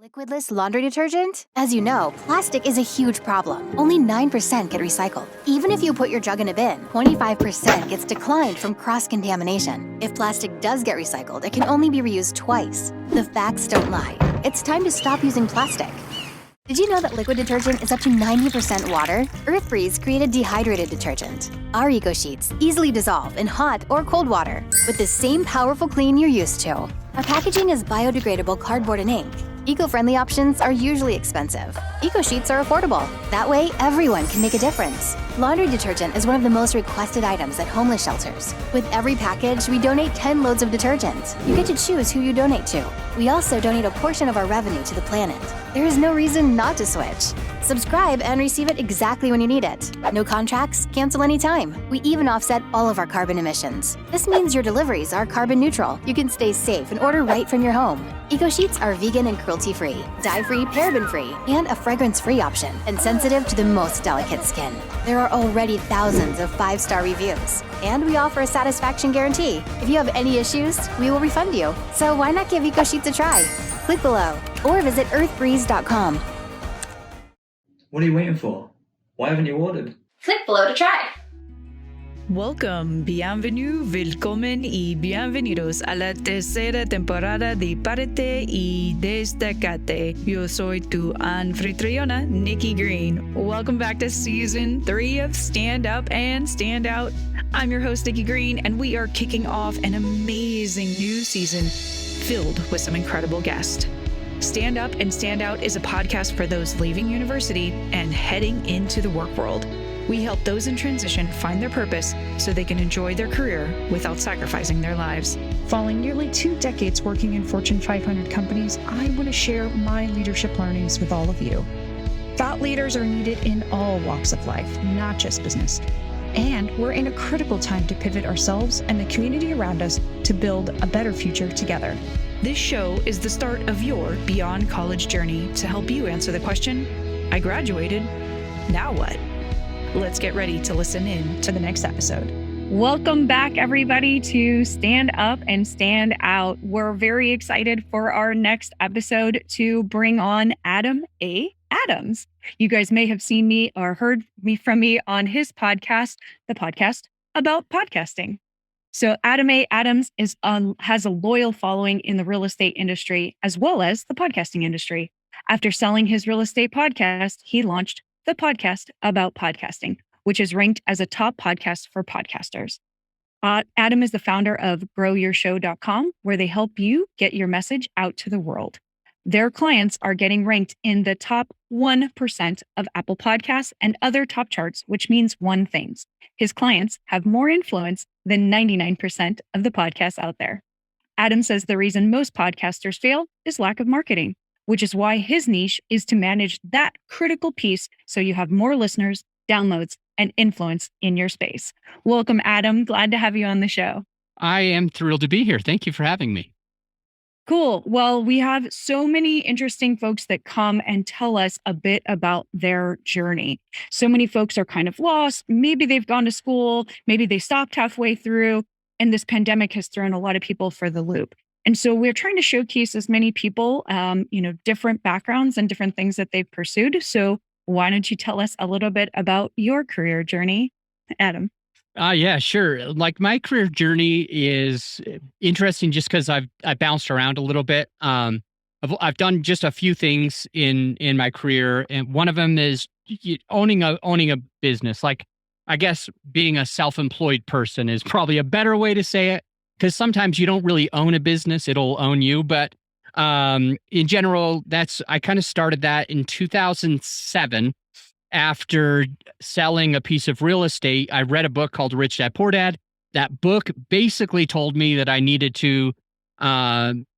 Liquidless laundry detergent? As you know, plastic is a huge problem. Only 9% get recycled. Even if you put your jug in a bin, 25% gets declined from cross-contamination. If plastic does get recycled, it can only be reused twice. The facts don't lie. It's time to stop using plastic. Did you know that liquid detergent is up to 90% water? Earthbreeze created dehydrated detergent. Our Eco Sheets easily dissolve in hot or cold water with the same powerful clean you're used to. Our packaging is biodegradable cardboard and ink. Eco-friendly options are usually expensive. Eco Sheets are affordable. That way, everyone can make a difference. Laundry detergent is one of the most requested items at homeless shelters. With every package, we donate 10 loads of detergent. You get to choose who you donate to. We also donate a portion of our revenue to the planet. There is no reason not to switch. Subscribe and receive it exactly when you need it. No contracts, cancel anytime. We even offset all of our carbon emissions. This means your deliveries are carbon neutral. You can stay safe and order right from your home. Eco Sheets are vegan and cruelty-free, dye-free, paraben-free, and a fragrance-free option, and sensitive to the most delicate skin. There are already thousands of 5-star reviews, and we offer a satisfaction guarantee. If you have any issues, we will refund you. So why not give Eco Sheets a try? Click below or visit earthbreeze.com. What are you waiting for? Why haven't you ordered? Click below to try. Welcome, bienvenue, willkommen y bienvenidos a la tercera temporada de Párate y Destacate. Yo soy tu anfitriona, Nikki Green. Welcome back to Season 3 of Stand Up and Stand Out. I'm your host, Nikki Green, and we are kicking off an amazing new season filled with some incredible guests. Stand Up and Stand Out is a podcast for those leaving university and heading into the work world. We help those in transition find their purpose so they can enjoy their career without sacrificing their lives. Following nearly 2 decades working in Fortune 500 companies, I want to share my leadership learnings with all of you. Thought leaders are needed in all walks of life, not just business. And we're in a critical time to pivot ourselves and the community around us to build a better future together. This show is the start of your beyond college journey to help you answer the question, I graduated, now what? Let's get ready to listen in to the next episode. Welcome back, everybody, to Stand Up and Stand Out. We're very excited for our next episode to bring on Adam A. Adams. You guys may have seen me or heard from me on his podcast, the podcast about podcasting. So Adam A. Adams has a loyal following in the real estate industry as well as the podcasting industry. After selling his real estate podcast, he launched the podcast about podcasting, which is ranked as a top podcast for podcasters. Adam is the founder of growyourshow.com, where they help you get your message out to the world. Their clients are getting ranked in the top 1% of Apple Podcasts and other top charts, which means one thing. His clients have more influence than 99% of the podcasts out there. Adam says the reason most podcasters fail is lack of marketing, which is why his niche is to manage that critical piece so you have more listeners, downloads, and influence in your space. Welcome, Adam. Glad to have you on the show. I am thrilled to be here. Thank you for having me. Cool. Well, we have so many interesting folks that come and tell us a bit about their journey. So many folks are kind of lost. Maybe they've gone to school, maybe they stopped halfway through, and this pandemic has thrown a lot of people for the loop. And so we're trying to showcase as many people, different backgrounds and different things that they've pursued. So why don't you tell us a little bit about your career journey, Adam? Yeah, sure. Like my career journey is interesting just because I bounced around a little bit. I've done just a few things in my career, and one of them is owning a business. Like, I guess being a self-employed person is probably a better way to say it, because sometimes you don't really own a business; it'll own you. But in general, I kind of started that in 2007. After selling a piece of real estate, I read a book called Rich Dad Poor Dad. That book basically told me that I needed to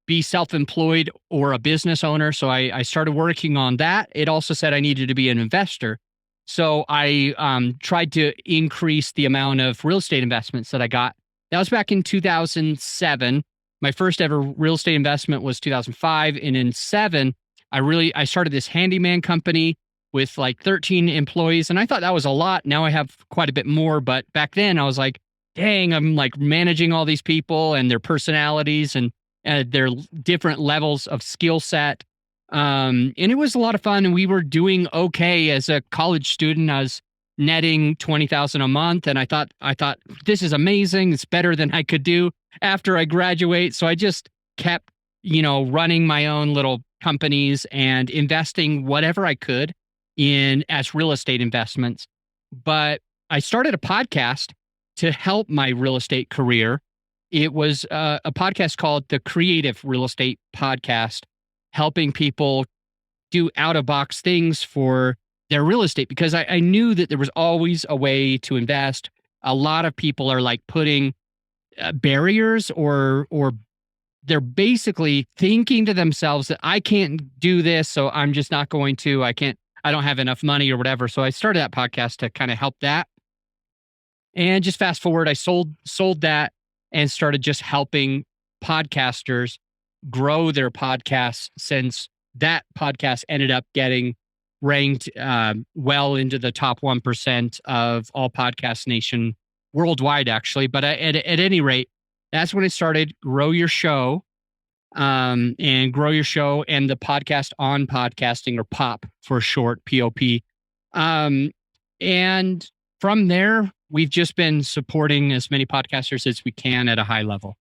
be self-employed or a business owner. So I started working on that. It also said I needed to be an investor. So I tried to increase the amount of real estate investments that I got. That was back in 2007. My first ever real estate investment was 2005. And in 2007, I started this handyman company with like 13 employees. And I thought that was a lot. Now I have quite a bit more. But back then I was like, dang, I'm like managing all these people and their personalities and their different levels of skill set. And it was a lot of fun. And we were doing okay as a college student. I was netting 20,000 a month. And I thought, this is amazing. It's better than I could do after I graduate. So I just kept, running my own little companies and investing whatever I could in as real estate investments. But I started a podcast to help my real estate career. It was a podcast called the Creative Real Estate Podcast, helping people do out of box things for their real estate, because I knew that there was always a way to invest. A lot of people are like putting barriers, or they're basically thinking to themselves that I can't do this, so I'm just not going to. I don't have enough money or whatever. So I started that podcast to kind of help that. And just fast forward, I sold that and started just helping podcasters grow their podcasts, since that podcast ended up getting ranked well into the top 1% of all podcast nation worldwide, actually. But at any rate, that's when it started. Grow your show, and grow your show, and the podcast on podcasting, or POP for short, POP. And from there, we've just been supporting as many podcasters as we can at a high level.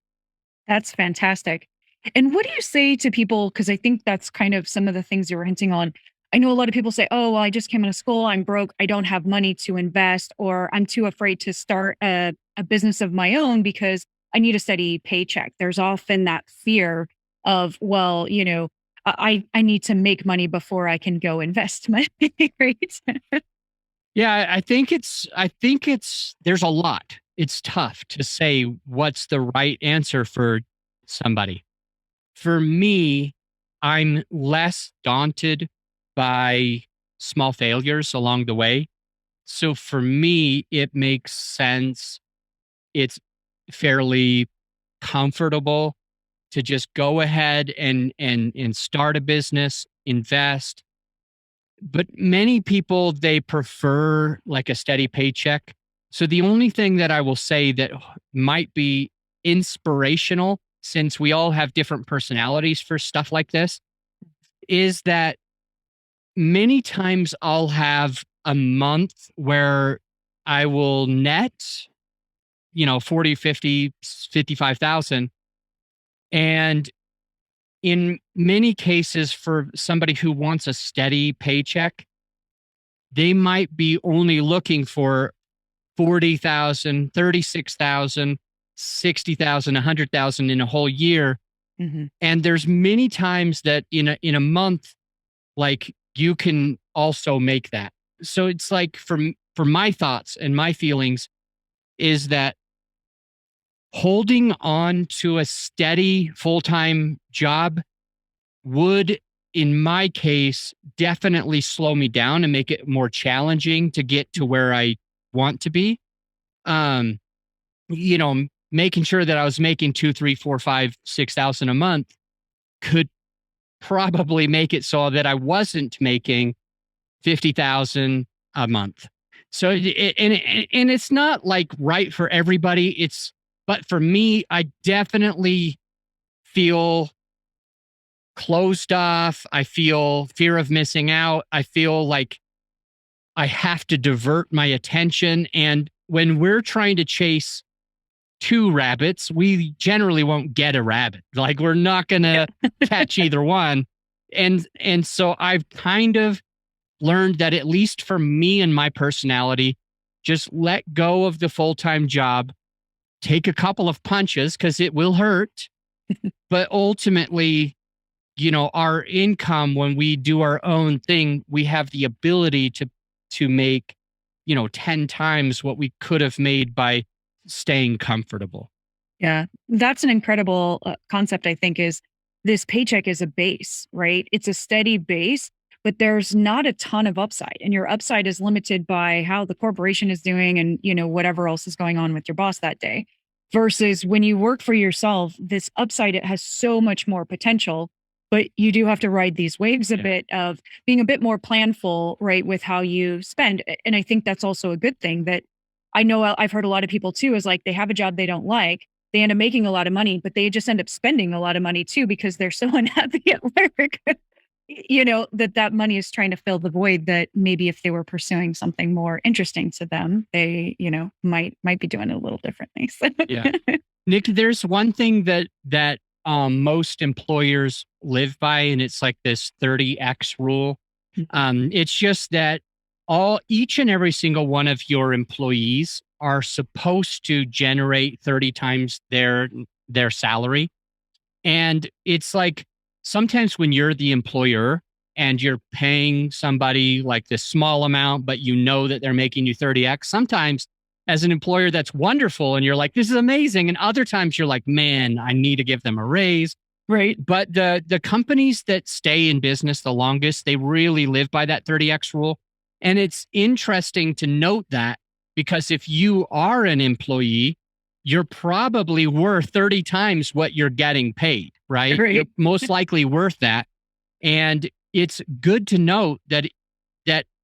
That's fantastic. And what do you say to people? Because I think that's kind of some of the things you were hinting on. I know a lot of people say, oh, well, I just came out of school, I'm broke, I don't have money to invest, or I'm too afraid to start a business of my own because I need a steady paycheck. There's often that fear of, well, I need to make money before I can go invest money, right? Yeah, I think there's a lot. It's tough to say what's the right answer for somebody. For me, I'm less daunted by small failures along the way. So for me, it makes sense. It's fairly comfortable to just go ahead and start a business, invest. But many people, they prefer like a steady paycheck. So the only thing that I will say that might be inspirational, since we all have different personalities for stuff like this, is that many times I'll have a month where I will net, 40, 50, 55,000. And in many cases, for somebody who wants a steady paycheck, they might be only looking for 40,000, 36,000, 60,000, 100,000 in a whole year. Mm-hmm. And there's many times that in a month, like, you can also make that. So it's like, for my thoughts and my feelings, is that holding on to a steady full-time job would, in my case, definitely slow me down and make it more challenging to get to where I want to be. Making sure that I was making 2, 3, 4, 5, 6,000 a month could probably make it so that I wasn't making 50,000 a month. So, and it's not like right for everybody. But for me, I definitely feel closed off. I feel fear of missing out. I feel like I have to divert my attention. And when we're trying to chase 2 rabbits, we generally won't get a rabbit. Like, we're not going to catch either one. And so I've kind of learned that, at least for me and my personality, just let go of the full-time job, take a couple of punches because it will hurt. But ultimately, our income, when we do our own thing, we have the ability to make, 10 times what we could have made by staying comfortable. Yeah, that's an incredible concept, I think, is this paycheck is a base, right? It's a steady base, but there's not a ton of upside. And your upside is limited by how the corporation is doing and, whatever else is going on with your boss that day. Versus when you work for yourself, this upside, it has so much more potential, but you do have to ride these waves a bit of being a bit more planful, right, with how you spend. And I think that's also a good thing that I know I've heard a lot of people too, is like they have a job they don't like. They end up making a lot of money, but they just end up spending a lot of money too because they're so unhappy at work. that money is trying to fill the void that maybe if they were pursuing something more interesting to them, they, might be doing it a little differently. So Yeah. Nick, there's one thing that most employers live by, and it's like this 30x rule. It's just that each and every single one of your employees are supposed to generate 30 times their salary. And it's like sometimes when you're the employer and you're paying somebody like this small amount, but you know that they're making you 30x, sometimes as an employer, that's wonderful. And you're like, this is amazing. And other times you're like, man, I need to give them a raise. right. But the companies that stay in business the longest, they really live by that 30x rule. And it's interesting to note that because if you are an employee, you're probably worth 30 times what you're getting paid, right? Right. You're most likely worth that. And it's good to note that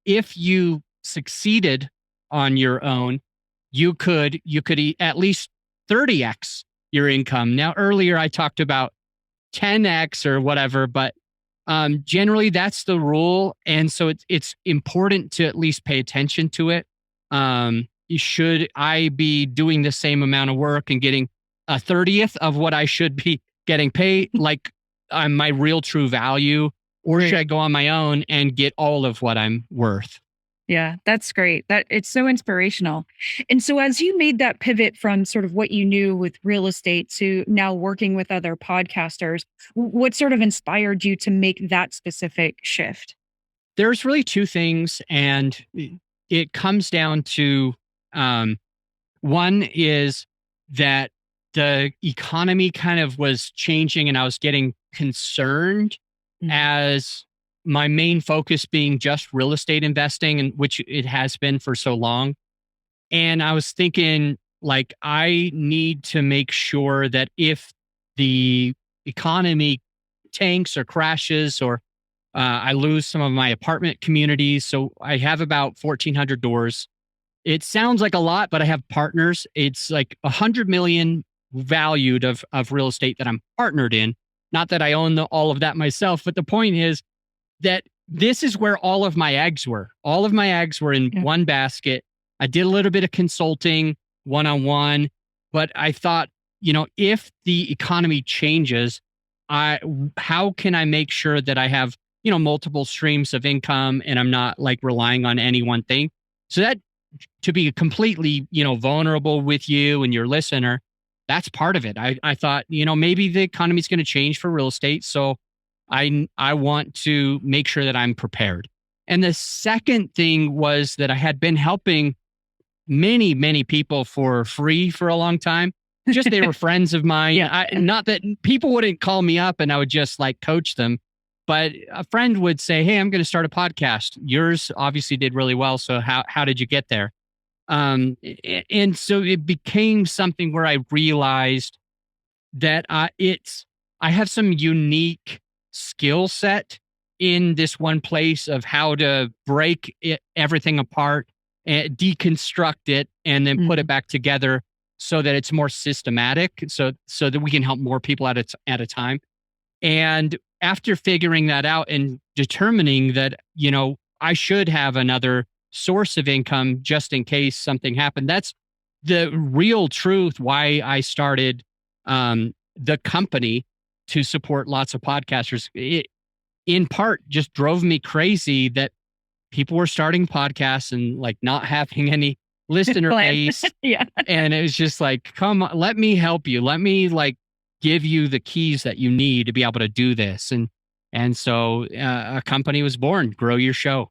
if you succeeded on your own, you could at least 30x your income. Now, earlier I talked about 10x or whatever, but generally that's the rule. And so it's important to at least pay attention to it. Should I be doing the same amount of work and getting a 30th of what I should be getting paid, like my real true value, or should I go on my own and get all of what I'm worth? Yeah, that's great. That it's so inspirational. And so as you made that pivot from sort of what you knew with real estate to now working with other podcasters, what sort of inspired you to make that specific shift? There's really two things, and it comes down to one is that the economy kind of was changing and I was getting concerned as my main focus being just real estate investing, and which it has been for so long. And I was thinking, like, I need to make sure that if the economy tanks or crashes or I lose some of my apartment communities. So I have about 1,400 doors. It sounds like a lot, but I have partners. It's like 100 million valued of real estate that I'm partnered in. Not that I own all of that myself, but the point is that this is where all of my eggs were. All of my eggs were in one basket. I did a little bit of consulting one-on-one, but I thought, if the economy changes, how can I make sure that I have, multiple streams of income and I'm not like relying on any one thing? So that, to be completely, vulnerable with you and your listener, that's part of it. I thought, maybe the economy is going to change for real estate. So I want to make sure that I'm prepared. And the second thing was that I had been helping many, many people for free for a long time. Just they were friends of mine. Not that people wouldn't call me up and I would just like coach them. But a friend would say, hey, I'm going to start a podcast. Yours obviously did really well. So how did you get there? And so it became something where I realized that I have some unique skill set in this one place of how to break everything apart and deconstruct it and then put it back together so that it's more systematic, so that we can help more people at a time. And after figuring that out and determining that, I should have another source of income just in case something happened, that's the real truth why I started the company to support lots of podcasters. It, in part, just drove me crazy that people were starting podcasts and like not having any listener base. And it was just like, come on, let me help you. Let me like give you the keys that you need to be able to do this. And so a company was born, Grow Your Show.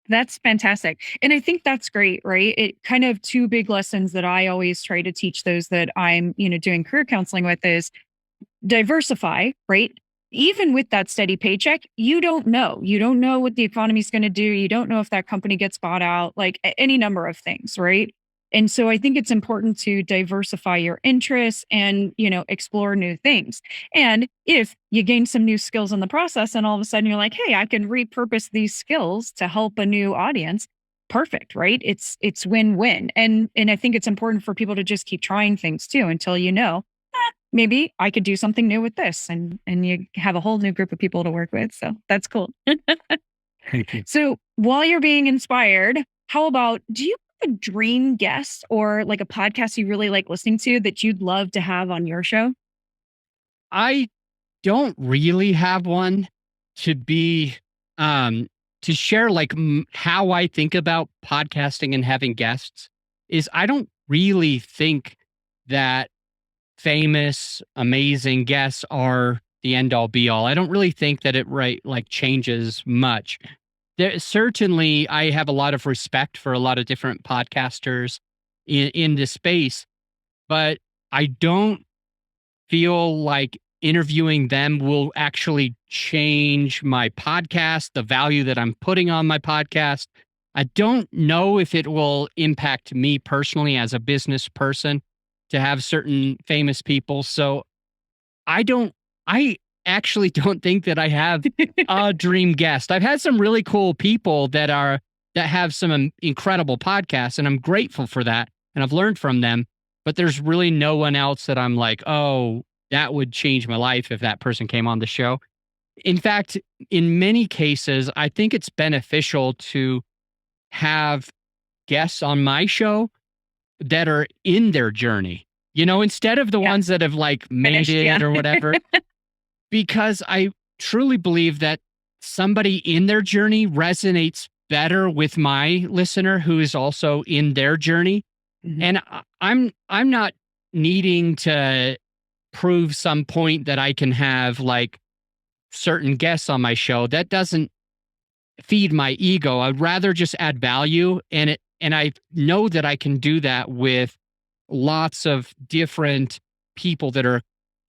That's fantastic. And I think that's great, right? It kind of two big lessons that I always try to teach those that I'm, doing career counseling with is diversify, right? Even with that steady paycheck, you don't know. You don't know what the economy is going to do. You don't know if that company gets bought out, like any number of things, right? And so I think it's important to diversify your interests and, explore new things. And if you gain some new skills in the process and all of a sudden you're like, hey, I can repurpose these skills to help a new audience, perfect, right? It's win-win. And I think it's important for people to just keep trying things too until maybe I could do something new with this, and you have a whole new group of people to work with. So that's cool. Thank you. So while you're being inspired, how about, do you have a dream guest or like a podcast you really like listening to that you'd love to have on your show? I don't really have one to be to share like how I think about podcasting and having guests is I don't really think that famous amazing guests are the end all be all. I don't really think that it like changes much. There certainly I have a lot of respect for a lot of different podcasters in this space, but I don't feel like interviewing them will actually change my podcast, the value that I'm putting on my podcast. I don't know if it will impact me personally as a business person to have certain famous people. So I actually don't think that I have a dream guest. I've had some really cool people that have some incredible podcasts, and I'm grateful for that. And I've learned from them, but there's really no one else that I'm like, oh, that would change my life if that person came on the show. In fact, in many cases, I think it's beneficial to have guests on my show that are in their journey, instead of the ones that have like made it or whatever, because I truly believe that somebody in their journey resonates better with my listener who is also in their journey. And I'm not needing to prove some point that I can have like certain guests on my show. That doesn't feed my ego. I'd rather just add value, and I know that I can do that with lots of different people that are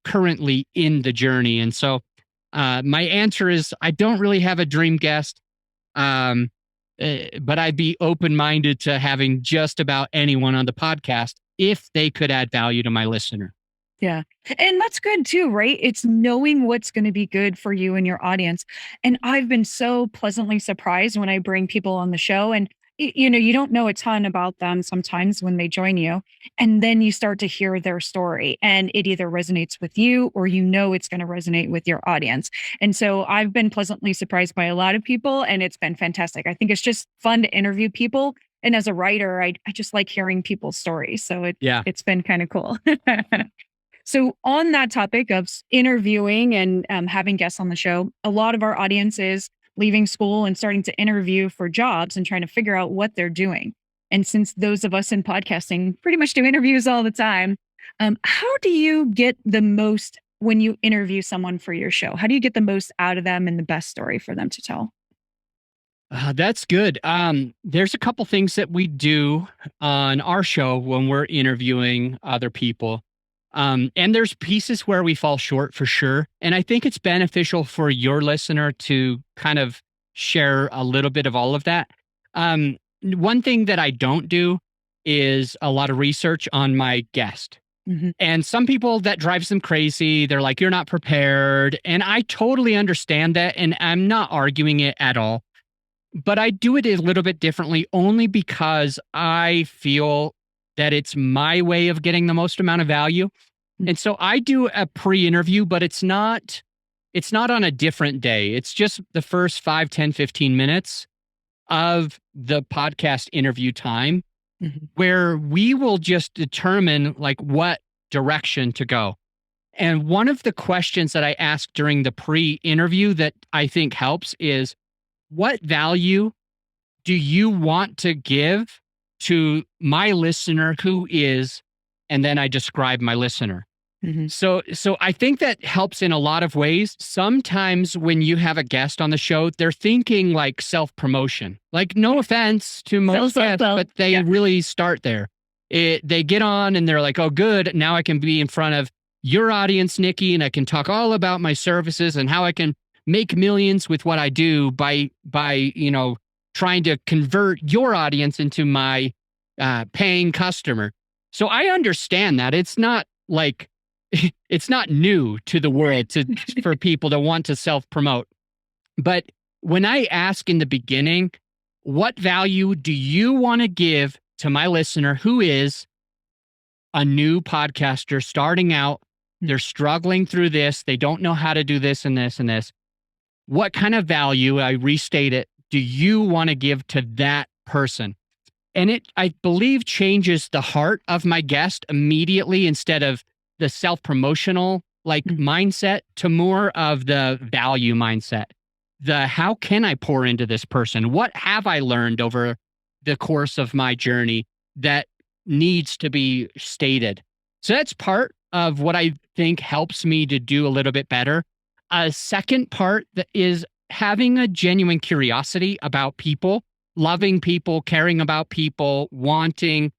currently in the journey. And so my answer is I don't really have a dream guest, but I'd be open-minded to having just about anyone on the podcast if they could add value to my listener. Yeah. And that's good too, right? It's knowing what's going to be good for you and your audience. And I've been so pleasantly surprised when I bring people on the show, and you don't know a ton about them sometimes when they join you, and then you start to hear their story and it either resonates with you or it's going to resonate with your audience. And so I've been pleasantly surprised by a lot of people, and it's been fantastic. I think it's just fun to interview people. And as a writer, I just like hearing people's stories. So it's been kind of cool. So on that topic of interviewing and having guests on the show, a lot of our audience is leaving school and starting to interview for jobs and trying to figure out what they're doing. And since those of us in podcasting pretty much do interviews all the time, how do you get the most when you interview someone for your show? How do you get the most out of them and the best story for them to tell? That's good. There's a couple things that we do on our show when we're interviewing other people. And there's pieces where we fall short for sure. And I think it's beneficial for your listener to kind of share a little bit of all of that. One thing that I don't do is a lot of research on my guest. And some people, that drives them crazy. They're like, you're not prepared. And I totally understand that. And I'm not arguing it at all. But I do it a little bit differently only because I feel that it's my way of getting the most amount of value. And so I do a pre-interview, but it's not on a different day. It's just the first 5, 10, 15 minutes of the podcast interview time where we will just determine like what direction to go. And one of the questions that I ask during the pre-interview that I think helps is, what value do you want to give to my listener who is, and then I describe my listener. So I think that helps in a lot of ways. Sometimes when you have a guest on the show, they're thinking like self-promotion. Like, no offense to most guests, but they really start there. They get on and they're like, oh, good. Now I can be in front of your audience, Nikki, and I can talk all about my services and how I can make millions with what I do by trying to convert your audience into my paying customer. So I understand that. It's not like, it's not new to the world for people to want to self-promote. But when I ask in the beginning, what value do you want to give to my listener who is a new podcaster starting out They're struggling through this. They don't know how to do this and this and this. What kind of value, I restate it, do you want to give to that person? And it, I believe, changes the heart of my guest immediately, instead of the self-promotional mindset to more of the value mindset. The how can I pour into this person? What have I learned over the course of my journey that needs to be stated? So that's part of what I think helps me to do a little bit better. A second part that is having a genuine curiosity about people, loving people, caring about people, wanting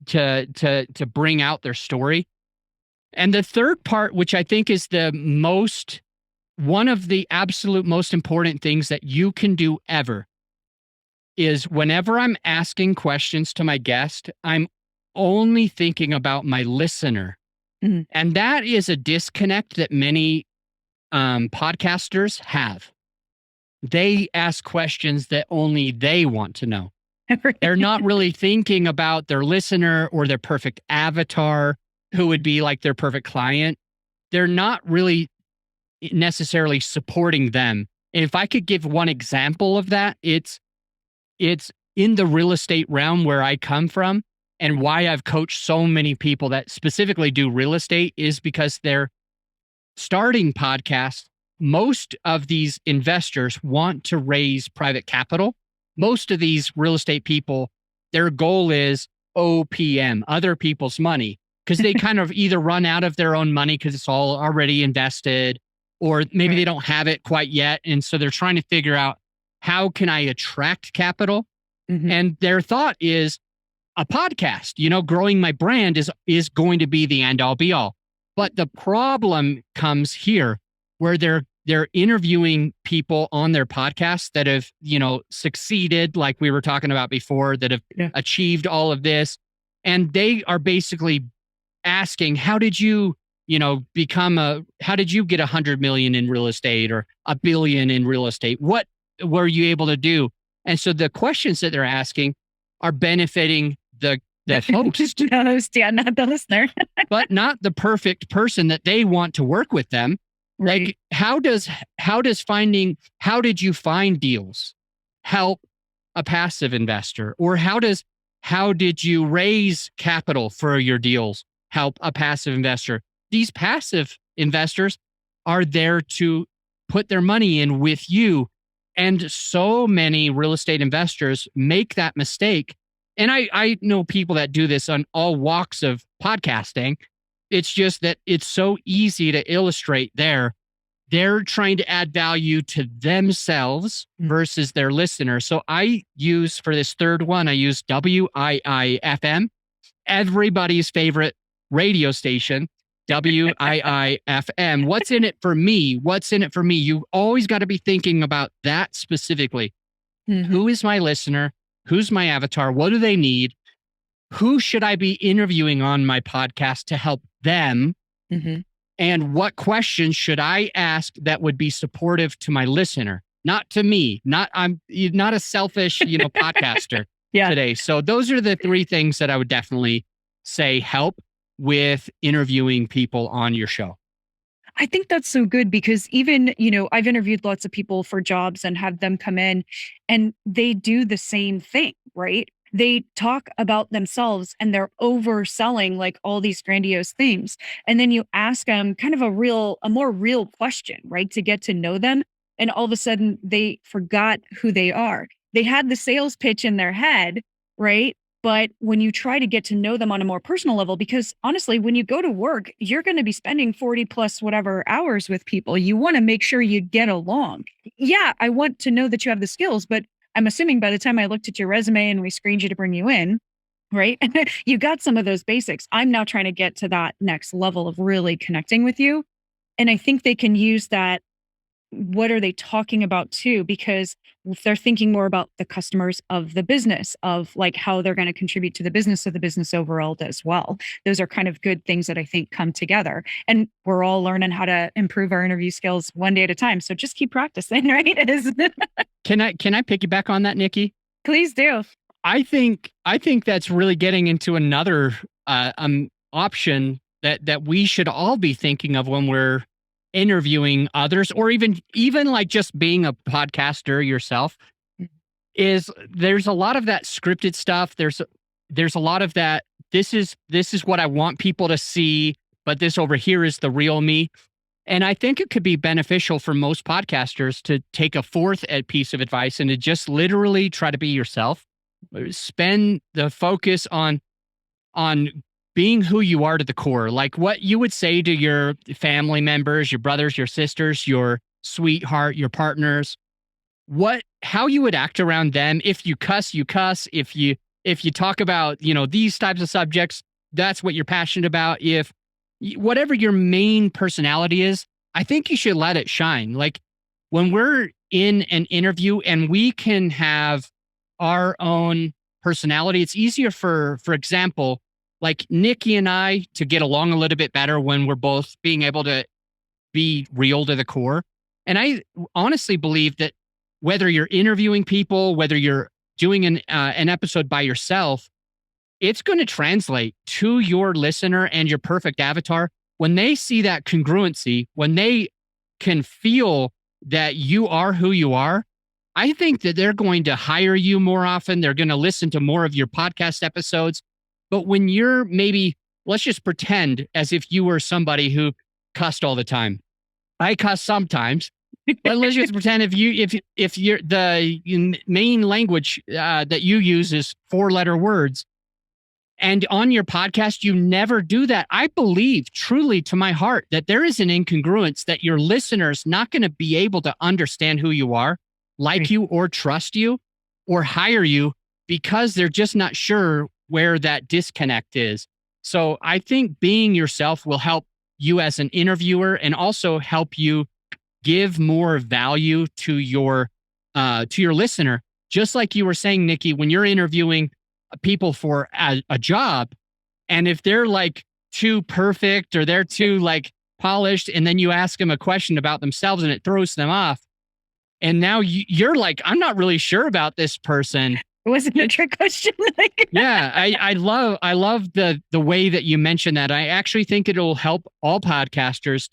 to bring out their story. And the third part, which I think is one of the absolute most important things that you can do ever, is whenever I'm asking questions to my guest, I'm only thinking about my listener. Mhm. And that is a disconnect that many podcasters have. They ask questions that only they want to know. They're not really thinking about their listener or their perfect avatar, who would be like their perfect client. They're not really necessarily supporting them. And if I could give one example of that, it's in the real estate realm where I come from, and why I've coached so many people that specifically do real estate is because they're starting podcasts. Most of these investors want to raise private capital. Most of these real estate people, their goal is OPM, other people's money, because they kind of either run out of their own money because it's all already invested, or maybe they don't have it quite yet. And so they're trying to figure out, how can I attract capital? Mhm. And their thought is a podcast, growing my brand is going to be the end all be all. But the problem comes here, where they're interviewing people on their podcasts that have, succeeded, like we were talking about before, that have achieved all of this. And they are basically asking, how did you how did you get 100 million in real estate or $1 billion in real estate? What were you able to do? And so the questions that they're asking are benefiting the host, The host, yeah, not the listener. but not the perfect person that they want to work with them. Right. Like, how did you find deals help a passive investor? Or how did you raise capital for your deals help a passive investor? These passive investors are there to put their money in with you. And so many real estate investors make that mistake. And I know people that do this on all walks of podcasting. It's just that it's so easy to illustrate there. They're trying to add value to themselves versus their listener. So I use, for this third one, I use WIIFM, everybody's favorite radio station, WIIFM. What's in it for me? What's in it for me? You've always got to be thinking about that specifically. Mhm. Who is my listener? Who's my avatar? What do they need? Who should I be interviewing on my podcast to help them? Mhm. And what questions should I ask that would be supportive to my listener, not to me? I'm not a selfish, podcaster Yeah. today. So those are the three things that I would definitely say help with interviewing people on your show. I think that's so good because even, I've interviewed lots of people for jobs and had them come in and they do the same thing, right? They talk about themselves and they're overselling like all these grandiose themes. And then you ask them kind of a more real question, right? To get to know them. And all of a sudden they forgot who they are. They had the sales pitch in their head, right? But when you try to get to know them on a more personal level, because honestly, when you go to work, you're going to be spending 40 plus whatever hours with people. You want to make sure you get along. Yeah, I want to know that you have the skills, but I'm assuming by the time I looked at your resume and we screened you to bring you in, right? You got some of those basics. I'm now trying to get to that next level of really connecting with you. And I think they can use that. What are they talking about too? Because if they're thinking more about the customers of the business, of like how they're going to contribute to the business so the business overall does well. Those are kind of good things that I think come together. And we're all learning how to improve our interview skills one day at a time. So just keep practicing, right? Can I piggyback on that, Nikki? Please do. I think that's really getting into another option that we should all be thinking of when we're interviewing others, or even like just being a podcaster yourself, is there's a lot of that scripted stuff. There's a lot of that. This is what I want people to see, but this over here is the real me. And I think it could be beneficial for most podcasters to take a fourth piece of advice and to just literally try to be yourself. Spend the focus on being who you are to the core, like what you would say to your family members, your brothers, your sisters, your sweetheart, your partners, how you would act around them. If you cuss, you cuss. If you talk about, these types of subjects, that's what you're passionate about. If whatever your main personality is, I think you should let it shine. Like when we're in an interview and we can have our own personality, it's easier for example, like Nikki and I to get along a little bit better when we're both being able to be real to the core. And I honestly believe that whether you're interviewing people, whether you're doing an episode by yourself, it's going to translate to your listener and your perfect avatar. When they see that congruency, when they can feel that you are who you are, I think that they're going to hire you more often. They're going to listen to more of your podcast episodes. But when you're let's just pretend as if you were somebody who cussed all the time. I cuss sometimes, but let's just pretend if you're the main language that you use is 4-letter words, and on your podcast, you never do that. I believe truly to my heart that there is an incongruence that your listeners not going to be able to understand who you are, like you, or trust you, or hire you because they're just not sure where that disconnect is. So I think being yourself will help you as an interviewer and also help you give more value to your listener. Just like you were saying, Nikki, when you're interviewing people for a job, and if they're like too perfect or they're too like polished, and then you ask them a question about themselves and it throws them off, and now you're like, I'm not really sure about this person. It wasn't a trick question. Yeah, I love the way that you mentioned that. I actually think it'll help all podcasters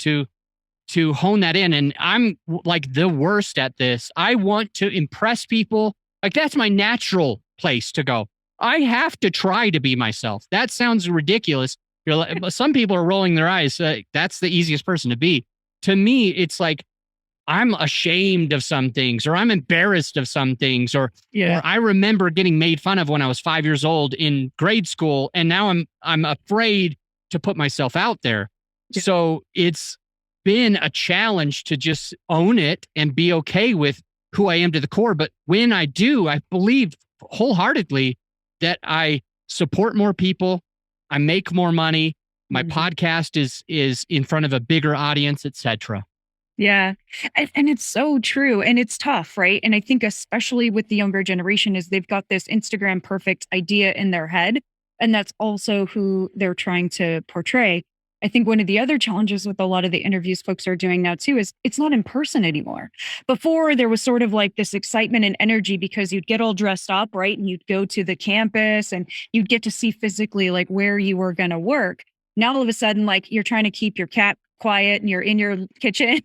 to hone that in. And I'm like the worst at this. I want to impress people. Like that's my natural place to go. I have to try to be myself. That sounds ridiculous. Some people are rolling their eyes. That's the easiest person to be. To me, it's like I'm ashamed of some things, or I'm embarrassed of some things, or I remember getting made fun of when I was 5 years old in grade school, and now I'm afraid to put myself out there. Yeah. So it's been a challenge to just own it and be okay with who I am to the core. But when I do, I believe wholeheartedly that I support more people, I make more money, my podcast is in front of a bigger audience, etc. Yeah. And it's so true. And it's tough, right? And I think especially with the younger generation is they've got this Instagram perfect idea in their head. And that's also who they're trying to portray. I think one of the other challenges with a lot of the interviews folks are doing now too is it's not in person anymore. Before there was sort of like this excitement and energy because you'd get all dressed up, right? And you'd go to the campus and you'd get to see physically like where you were going to work. Now all of a sudden, like you're trying to keep your cat quiet and you're in your kitchen,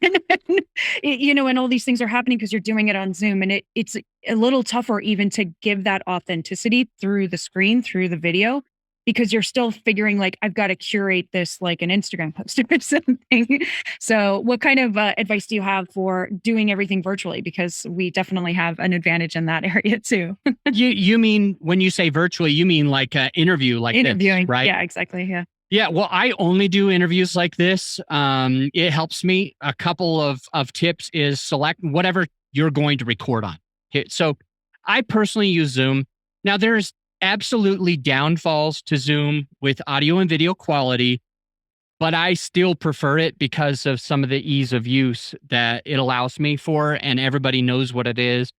and all these things are happening because you're doing it on Zoom. And it's a little tougher even to give that authenticity through the screen, through the video, because you're still figuring like, I've got to curate this like an Instagram post or something. So what kind of advice do you have for doing everything virtually? Because we definitely have an advantage in that area too. You mean, when you say virtually, you mean like an interview like interviewing, this, right? Yeah, exactly. Yeah. Yeah, well, I only do interviews like this. It helps me. A couple of tips is select whatever you're going to record on. Okay, so I personally use Zoom. Now, there's absolutely downfalls to Zoom with audio and video quality, but I still prefer it because of some of the ease of use that it allows me for, and everybody knows what it is.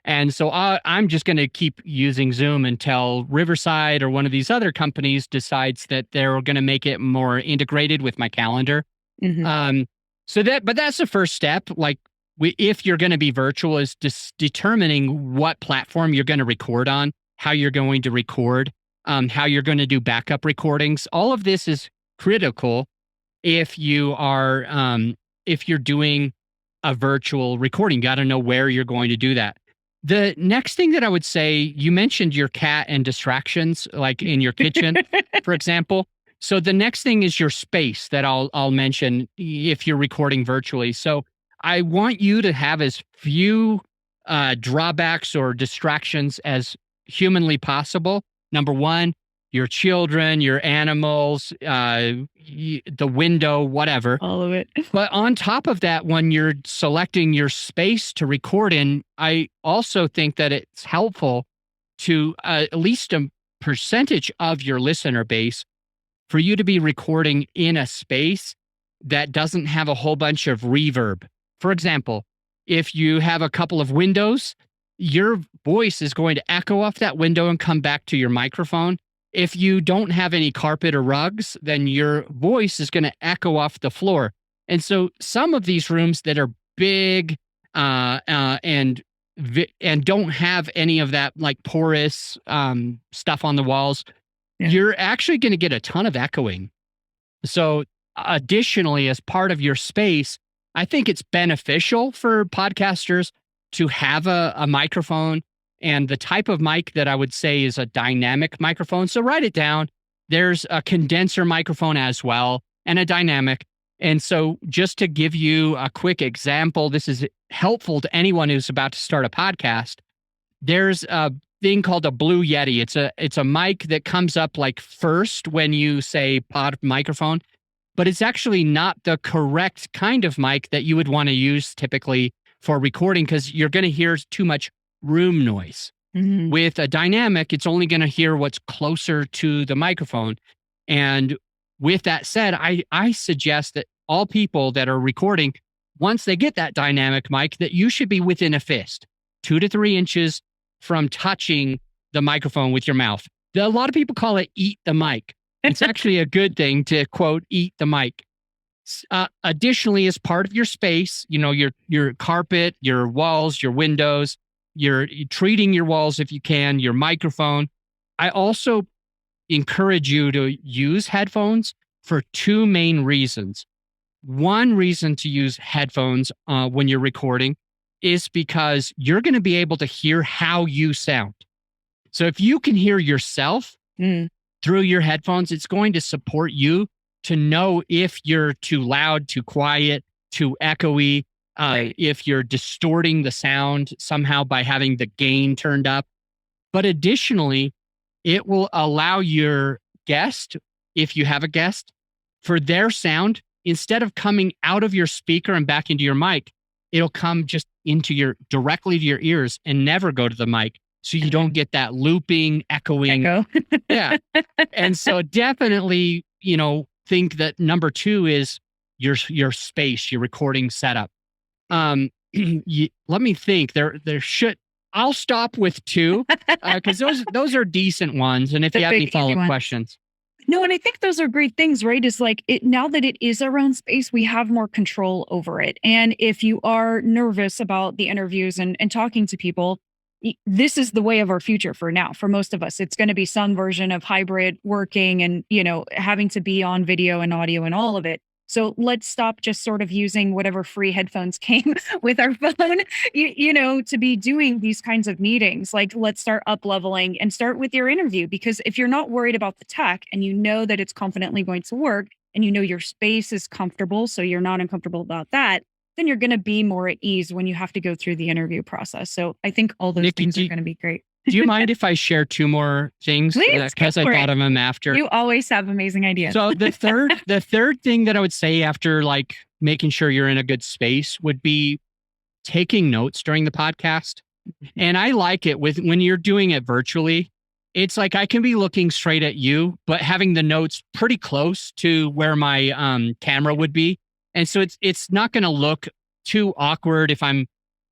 And so I'm just going to keep using Zoom until Riverside or one of these other companies decides that they're going to make it more integrated with my calendar. But that's the first step. Like if you're going to be virtual is just determining what platform you're going to record on, how you're going to record, how you're going to do backup recordings. All of this is critical if if you're doing a virtual recording. Got to know where you're going to do that. The next thing that I would say, you mentioned your cat and distractions, like in your kitchen, for example. So the next thing is your space that I'll mention if you're recording virtually. So I want you to have as few drawbacks or distractions as humanly possible. Number one, your children, your animals, the window, whatever. All of it. But on top of that, when you're selecting your space to record in, I also think that it's helpful to at least a percentage of your listener base for you to be recording in a space that doesn't have a whole bunch of reverb. For example, if you have a couple of windows, your voice is going to echo off that window and come back to your microphone. If you don't have any carpet or rugs, then your voice is going to echo off the floor. And so some of these rooms that are big and don't have any of that like porous stuff on the walls, you're actually going to get a ton of echoing. So additionally, as part of your space, I think it's beneficial for podcasters to have a microphone. And the type of mic that I would say is a dynamic microphone. So write it down. There's a condenser microphone as well and a dynamic. And so just to give you a quick example, this is helpful to anyone who's about to start a podcast. There's a thing called a Blue Yeti. It's a mic that comes up like first when you say pod microphone, but it's actually not the correct kind of mic that you would want to use typically for recording because you're going to hear too much room noise. Mm-hmm. With a dynamic, it's only going to hear what's closer to the microphone. And with that said, I suggest that all people that are recording, once they get that dynamic mic, that you should be within a fist, 2 to 3 inches from touching the microphone with your mouth. A lot of people call it eat the mic. It's actually a good thing to quote, eat the mic. Additionally, as part of your space, your carpet, your walls, your windows, you're treating your walls if you can, your microphone. I also encourage you to use headphones for 2 main reasons. One reason to use headphones when you're recording is because you're going to be able to hear how you sound. So if you can hear yourself through your headphones, it's going to support you to know if you're too loud, too quiet, too echoey, if you're distorting the sound somehow by having the gain turned up. But additionally, it will allow your guest, if you have a guest, for their sound, instead of coming out of your speaker and back into your mic, it'll come just directly to your ears and never go to the mic. So you don't get that looping, echoing. Echo. Yeah. And so definitely, think that number 2 is your space, your recording setup. Let me think. I'll stop with 2 because those are decent ones. And if you have any follow-up questions. No, and I think those are great things, right? Is like now that it is our own space, we have more control over it. And if you are nervous about the interviews and talking to people, this is the way of our future for now. For most of us, it's going to be some version of hybrid working and, having to be on video and audio and all of it. So let's stop just sort of using whatever free headphones came with our phone, to be doing these kinds of meetings. Like, let's start up leveling and start with your interview, because if you're not worried about the tech and you know that it's confidently going to work and your space is comfortable, so you're not uncomfortable about that, then you're going to be more at ease when you have to go through the interview process. So I think all those Nikki, things are going to be great. Do you mind if I share 2 more things? Because I thought of them after. You always have amazing ideas. So the third thing that I would say after like making sure you're in a good space would be taking notes during the podcast. And I like it when you're doing it virtually. It's like I can be looking straight at you, but having the notes pretty close to where my camera would be. And so it's not going to look too awkward if I'm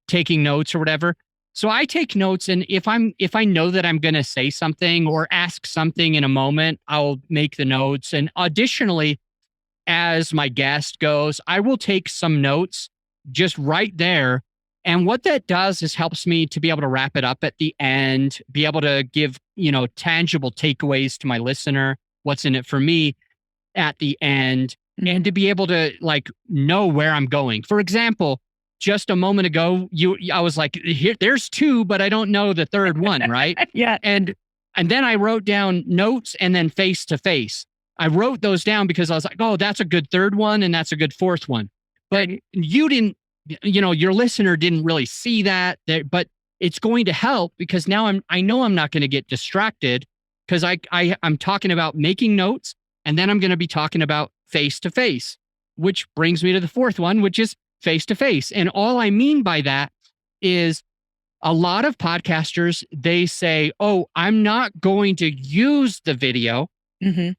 taking notes or whatever. So I take notes, and if I know that I'm going to say something or ask something in a moment, I'll make the notes. And additionally, as my guest goes, I will take some notes just right there. And what that does is helps me to be able to wrap it up at the end, be able to give, tangible takeaways to my listener, what's in it for me. at the end and to be able to like know where I'm going. For example, just a moment ago, I was like, here, there's two, but I don't know the third one, right? Yeah. And then I wrote down notes and then face to face. I wrote those down because I was like, oh, that's a good third one and that's a good fourth one. But you didn't, your listener didn't really see that, but it's going to help because now I know I'm not going to get distracted because I'm talking about making notes and then I'm going to be talking about face to face, which brings me to the fourth one, which is face to face. And all I mean by that is a lot of podcasters, they say, oh, I'm not going to use the video. Mm-hmm.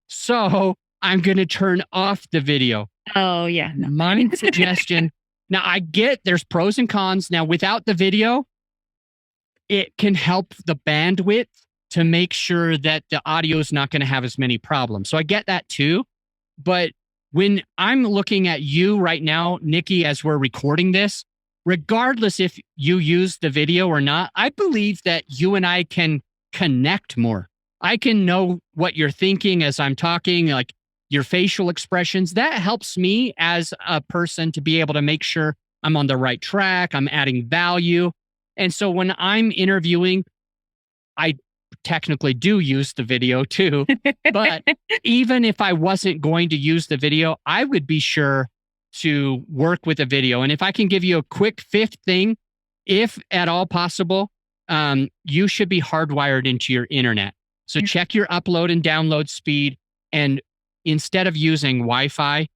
So I'm going to turn off the video. Oh, yeah. No. My suggestion. Now, I get there's pros and cons. Now, without the video, it can help the bandwidth to make sure that the audio is not going to have as many problems. So I get that too. But when I'm looking at you right now, Nikki, as we're recording this, regardless if you use the video or not, I believe that you and I can connect more. I can know what you're thinking as I'm talking, like your facial expressions. That helps me as a person to be able to make sure I'm on the right track, I'm adding value. And so when I'm interviewing, I technically do use the video too. But even if I wasn't going to use the video, I would be sure to work with a video. And if I can give you a quick fifth thing, if at all possible, you should be hardwired into your internet. So check your upload and download speed. And instead of using Wi-Fi,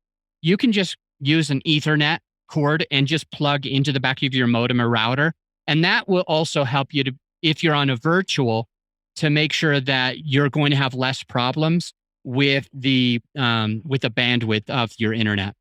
you can just use an Ethernet cord and just plug into the back of your modem or router. And that will also help you to, if you're on a virtual, to make sure that you're going to have less problems with the bandwidth of your internet.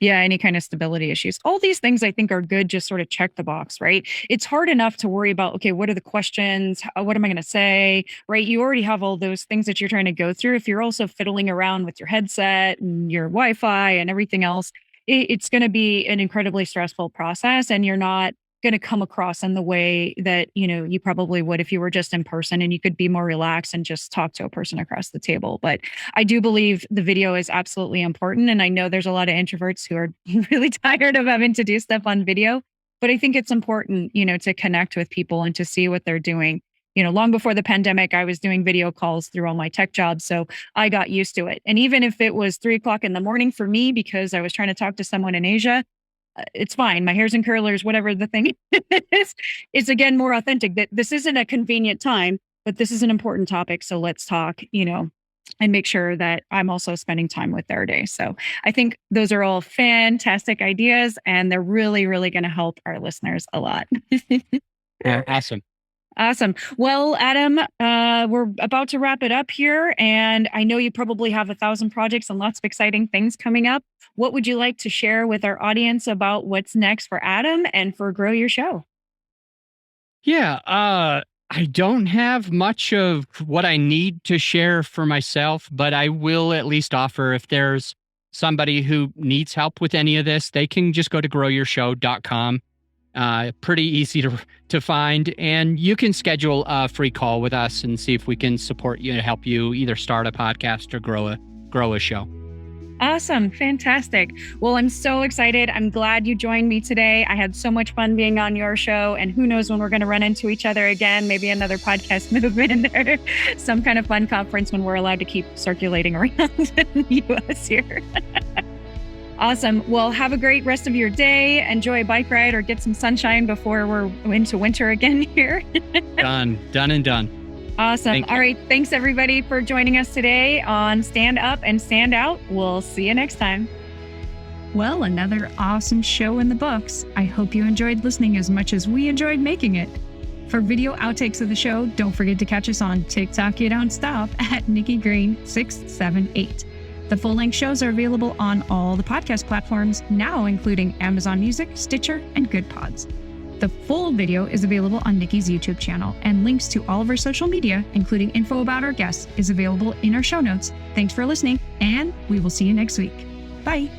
Yeah, any kind of stability issues. All these things I think are good, just sort of check the box, right? It's hard enough to worry about, okay, what are the questions? What am I going to say, right? You already have all those things that you're trying to go through. If you're also fiddling around with your headset and your Wi-Fi and everything else, it's going to be an incredibly stressful process, and you're not going to come across in the way that, you probably would if you were just in person and you could be more relaxed and just talk to a person across the table. But I do believe the video is absolutely important. And I know there's a lot of introverts who are really tired of having to do stuff on video, but I think it's important, to connect with people and to see what they're doing. Long before the pandemic, I was doing video calls through all my tech jobs. So I got used to it. And even if it was 3:00 in the morning for me, because I was trying to talk to someone in Asia, it's fine. My hair's in curlers, whatever the thing is. It's again more authentic. That this isn't a convenient time, but this is an important topic. So let's talk, and make sure that I'm also spending time with their day. So I think those are all fantastic ideas, and they're really, really going to help our listeners a lot. Yeah, awesome. Awesome. Well, Adam, we're about to wrap it up here, and I know you probably have 1,000 projects and lots of exciting things coming up. What would you like to share with our audience about what's next for Adam and for Grow Your Show? Yeah, I don't have much of what I need to share for myself, but I will at least offer if there's somebody who needs help with any of this, they can just go to growyourshow.com. Pretty easy to find, and you can schedule a free call with us and see if we can support you to help you either start a podcast or grow a show. Awesome. Fantastic. Well, I'm so excited. I'm glad you joined me today. I had so much fun being on your show, and who knows when we're going to run into each other again, maybe another podcast movement or some kind of fun conference when we're allowed to keep circulating around the US here. Awesome. Well, have a great rest of your day. Enjoy a bike ride or get some sunshine before we're into winter again here. Done and done. Awesome. All right. Thanks everybody for joining us today on Stand Up and Stand Out. We'll see you next time. Well, another awesome show in the books. I hope you enjoyed listening as much as we enjoyed making it. For video outtakes of the show, don't forget to catch us on TikTok, You Don't Stop at Nikki Green 678. The full-length shows are available on all the podcast platforms now, including Amazon Music, Stitcher, and Good Pods. The full video is available on Nikki's YouTube channel, and links to all of our social media, including info about our guests, is available in our show notes. Thanks for listening, and we will see you next week. Bye.